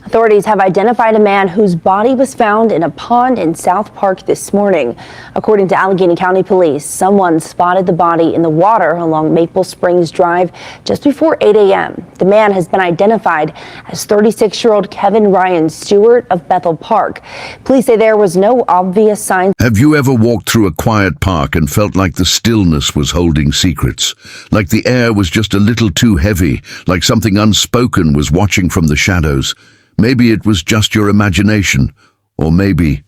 Authorities have identified a man whose body was found in a pond in South Park this morning. According to Allegheny County Police, someone spotted the body in the water along Maple Springs Drive just before 8 a.m. The man has been identified as 36-year-old Kevin Stewart of Bethel Park. Police say there was no obvious sign. Have you ever walked through a quiet park and felt like the stillness was holding secrets? Like the air was just a little too heavy, like something unspoken was watching from the shadows? Maybe it was just your imagination, or maybe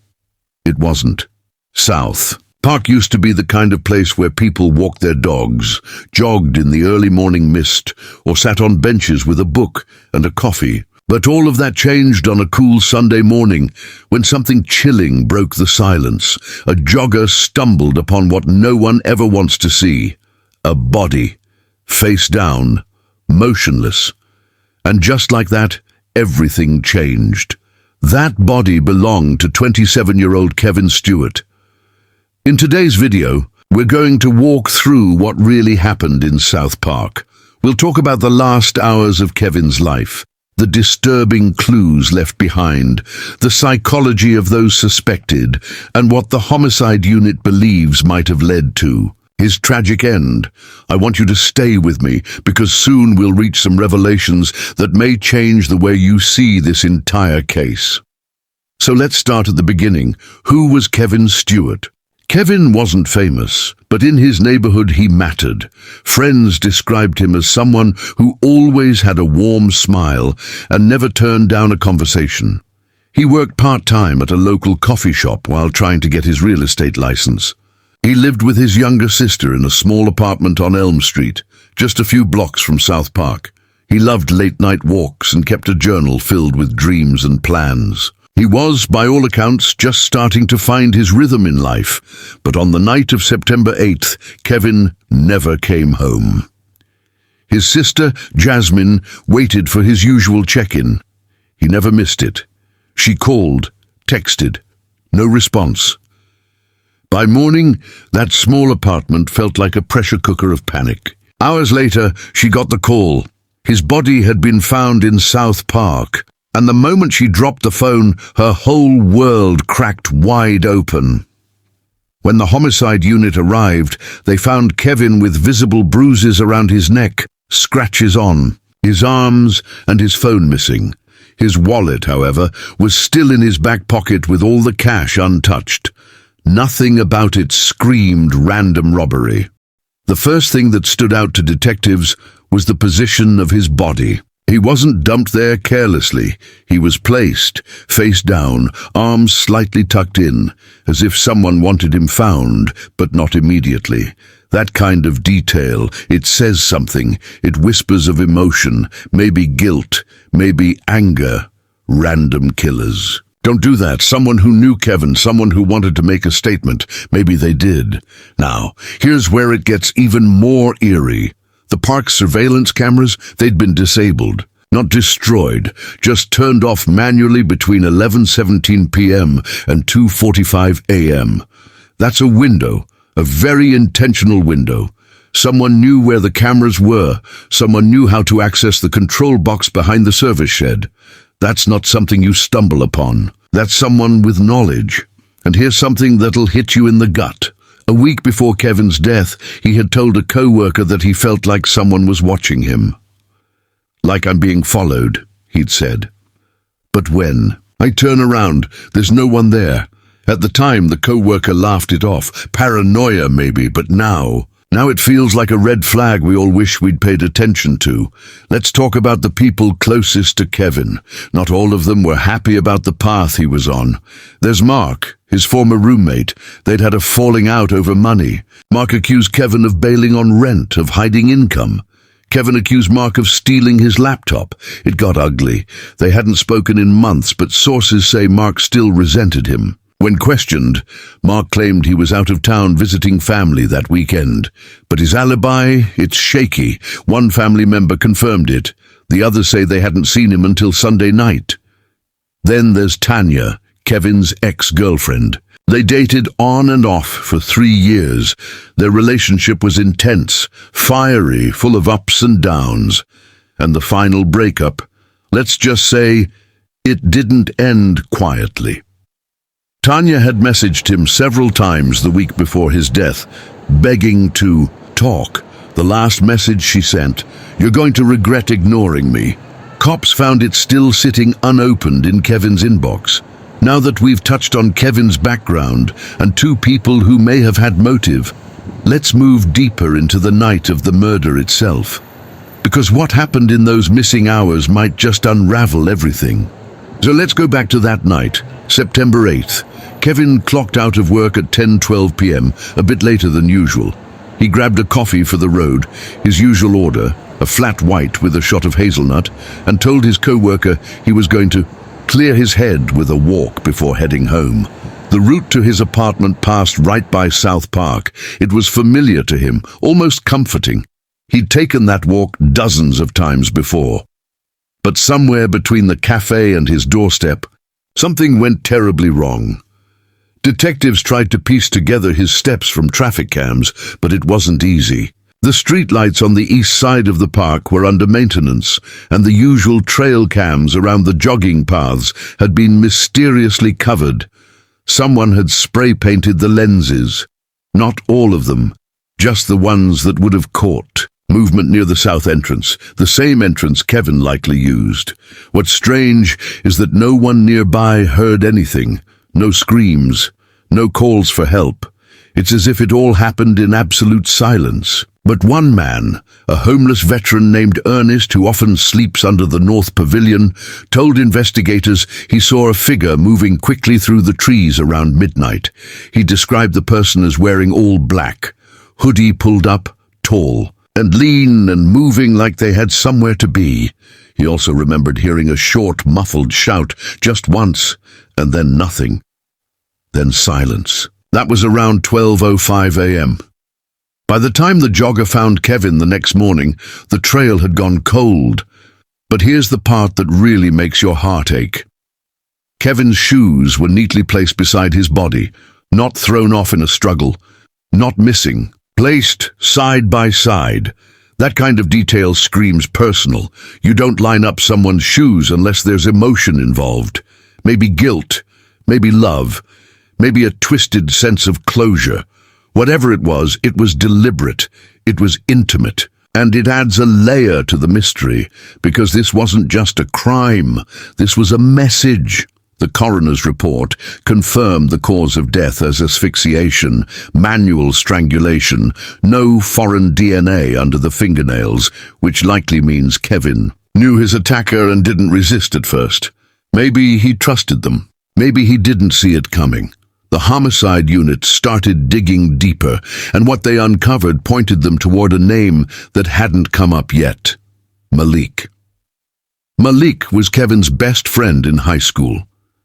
it wasn't. South Park used to be the kind of place where people walked their dogs, jogged in the early morning mist, or sat on benches with a book and a coffee. But all of that changed on a cool Sunday morning when something chilling broke the silence. A jogger stumbled upon what no one ever wants to see. A body, face down, motionless. And just like that, everything changed. That body belonged to 27-year-old Kevin Stewart. In today's video, we're going to walk through what really happened in South Park. We'll talk about the last hours of Kevin's life, the disturbing clues left behind, the psychology of those suspected, and what the homicide unit believes might have led to his tragic end. I want you to stay with me, because soon we'll reach some revelations that may change the way you see this entire case. So let's start at the beginning. Who was Kevin Stewart? Kevin wasn't famous, but in his neighborhood he mattered. Friends described him as someone who always had a warm smile and never turned down a conversation. He worked part-time at a local coffee shop while trying to get his real estate license. He lived with his younger sister in a small apartment on Elm Street, just a few blocks from South Park. He loved late-night walks and kept a journal filled with dreams and plans. He was, by all accounts, just starting to find his rhythm in life, but on the night of September 8th, Kevin never came home. His sister, Jasmine, waited for his usual check-in. He never missed it. She called, texted, no response. By morning, that small apartment felt like a pressure cooker of panic. Hours later, she got the call. His body had been found in South Park, and the moment she dropped the phone, her whole world cracked wide open. When the homicide unit arrived, they found Kevin with visible bruises around his neck, scratches on, his arms and his phone missing. His wallet, however, was still in his back pocket with all the cash untouched. Nothing about it screamed random robbery. The first thing that stood out to detectives was the position of his body. He wasn't dumped there carelessly. He was placed, face down, arms slightly tucked in, as if someone wanted him found, but not immediately. That kind of detail, it says something. It whispers of emotion, maybe guilt, maybe anger. Random killers. Don't do that. Someone who knew Kevin, someone who wanted to make a statement. Maybe they did. Now, here's where it gets even more eerie. The park's surveillance cameras, they'd been disabled. Not destroyed, just turned off manually between 11:17 p.m. and 2:45 a.m. That's a window, a very intentional window. Someone knew where the cameras were. Someone knew how to access the control box behind the service shed. That's not something you stumble upon. That's someone with knowledge. And here's something that'll hit you in the gut. A week before Kevin's death, he had told a co-worker that he felt like someone was watching him. Like I'm being followed, he'd said. But when? I turn around, there's no one there. At the time, the co-worker laughed it off. Paranoia, maybe, but now it feels like a red flag we all wish we'd paid attention to. Let's talk about the people closest to Kevin. Not all of them were happy about the path he was on. There's Mark, his former roommate. They'd had a falling out over money. Mark accused Kevin of bailing on rent, of hiding income. Kevin accused Mark of stealing his laptop. It got ugly. They hadn't spoken in months, but sources say Mark still resented him. When questioned, Mark claimed he was out of town visiting family that weekend. But his alibi, it's shaky. One family member confirmed it. The others say they hadn't seen him until Sunday night. Then there's Tanya, Kevin's ex-girlfriend. They dated on and off for 3 years. Their relationship was intense, fiery, full of ups and downs. And the final breakup, let's just say, It didn't end quietly. Tanya had messaged him several times the week before his death, begging to talk. The last message she sent, "You're going to regret ignoring me." Cops found it still sitting unopened in Kevin's inbox. Now that we've touched on Kevin's background and two people who may have had motive, let's move deeper into the night of the murder itself. Because what happened in those missing hours might just unravel everything. So let's go back to that night, September 8th. Kevin clocked out of work at 10:12 p.m., a bit later than usual. He grabbed a coffee for the road, his usual order, a flat white with a shot of hazelnut, and told his co-worker he was going to clear his head with a walk before heading home. The route to his apartment passed right by South Park. It was familiar to him, almost comforting. He'd taken that walk dozens of times before. But somewhere between the cafe and his doorstep, something went terribly wrong. Detectives tried to piece together his steps from traffic cams, but it wasn't easy. The streetlights on the east side of the park were under maintenance, and the usual trail cams around the jogging paths had been mysteriously covered. Someone had spray-painted the lenses. Not all of them, just the ones that would have caught. Movement near the south entrance, the same entrance Kevin likely used. What's strange is that no one nearby heard anything. No screams, no calls for help. It's as if it all happened in absolute silence. But one man, a homeless veteran named Ernest who often sleeps under the North Pavilion, told investigators he saw a figure moving quickly through the trees around midnight. He described the person as wearing all black, hoodie pulled up, tall, and lean and moving like they had somewhere to be. He also remembered hearing a short, muffled shout just once, and then nothing. Then silence. That was around 12:05 a.m. By the time the jogger found Kevin the next morning, the trail had gone cold. But here's the part that really makes your heart ache. Kevin's shoes were neatly placed beside his body, not thrown off in a struggle, not missing, placed side by side. That kind of detail screams personal. You don't line up someone's shoes unless there's emotion involved. Maybe guilt, maybe love, maybe a twisted sense of closure. Whatever it was deliberate, it was intimate, and it adds a layer to the mystery, because this wasn't just a crime, this was a message. The coroner's report confirmed the cause of death as asphyxiation, manual strangulation, no foreign DNA under the fingernails, which likely means Kevin knew his attacker and didn't resist at first. Maybe he trusted them. Maybe he didn't see it coming. The homicide unit started digging deeper, and what they uncovered pointed them toward a name that hadn't come up yet: Malik. Malik was Kevin's best friend in high school.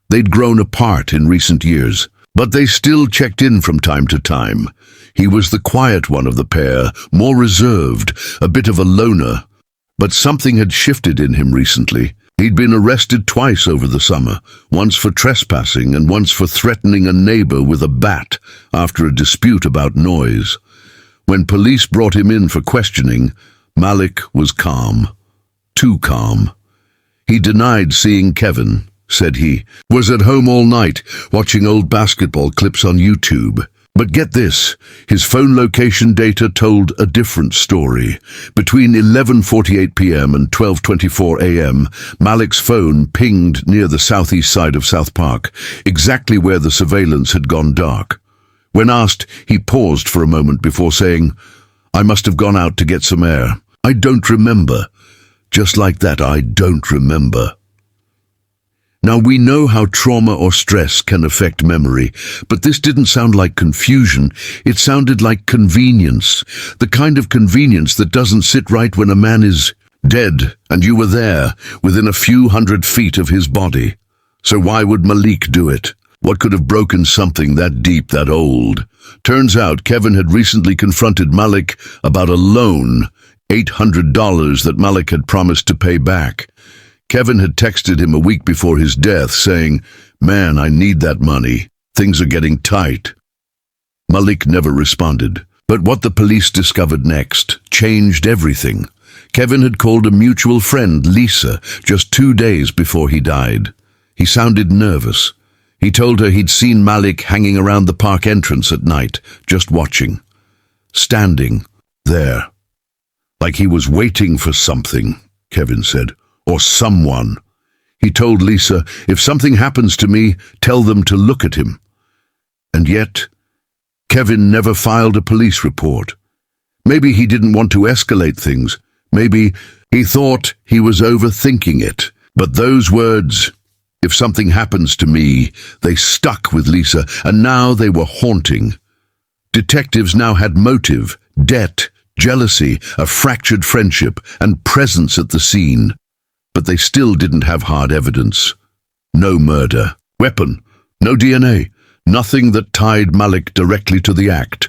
They'd grown apart in recent years, but they still checked in from time to time. He was the quiet one of the pair, more reserved, a bit of a loner. But something had shifted in him recently. He'd been arrested twice over the summer, once for trespassing and once for threatening a neighbor with a bat after a dispute about noise. When police brought him in for questioning, Malik was calm. Too calm. He denied seeing Kevin, said he was at home all night watching old basketball clips on YouTube. But get this, his phone location data told a different story. Between 11:48 p.m. and 12:24 a.m., Malik's phone pinged near the southeast side of South Park, exactly where the surveillance had gone dark. When asked, he paused for a moment before saying, "I must have gone out to get some air. I don't remember." Just like that, I don't remember. Now, we know how trauma or stress can affect memory, but this didn't sound like confusion. It sounded like convenience, the kind of convenience that doesn't sit right when a man is dead and you were there, within a few 100 feet of his body. So why would Malik do it? What could have broken something that deep, that old? Turns out Kevin had recently confronted Malik about a loan, $800 that Malik had promised to pay back. Kevin had texted him a week before his death saying, "Man, I need that money. Things are getting tight." Malik never responded. But what the police discovered next changed everything. Kevin had called a mutual friend, Lisa, just 2 days before he died. He sounded nervous. He told her he'd seen Malik hanging around the park entrance at night, just watching. Standing there. Like he was waiting for something, Kevin said. Or someone. He told Lisa, if something happens to me, tell them to look at him. And yet, Kevin never filed a police report. Maybe he didn't want to escalate things. Maybe he thought he was overthinking it. But those words, if something happens to me, they stuck with Lisa, and now they were haunting. Detectives now had motive, debt, jealousy, a fractured friendship, and presence at the scene. But they still didn't have hard evidence. No murder, weapon, no DNA, nothing that tied Malik directly to the act.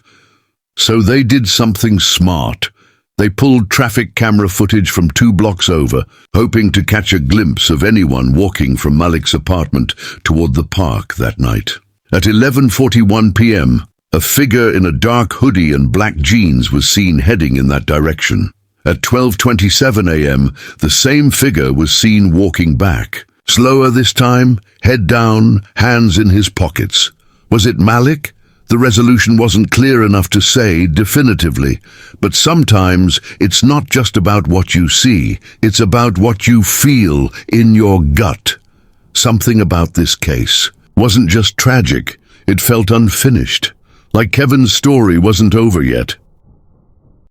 So they did something smart. They pulled traffic camera footage from 2 blocks over, hoping to catch a glimpse of anyone walking from Malik's apartment toward the park that night. At 11:41 p.m., a figure in a dark hoodie and black jeans was seen heading in that direction. At 12:27 a.m., the same figure was seen walking back. Slower this time, head down, hands in his pockets. Was it Malik? The resolution wasn't clear enough to say definitively, but sometimes it's not just about what you see, it's about what you feel in your gut. Something about this case wasn't just tragic, it felt unfinished, like Kevin's story wasn't over yet.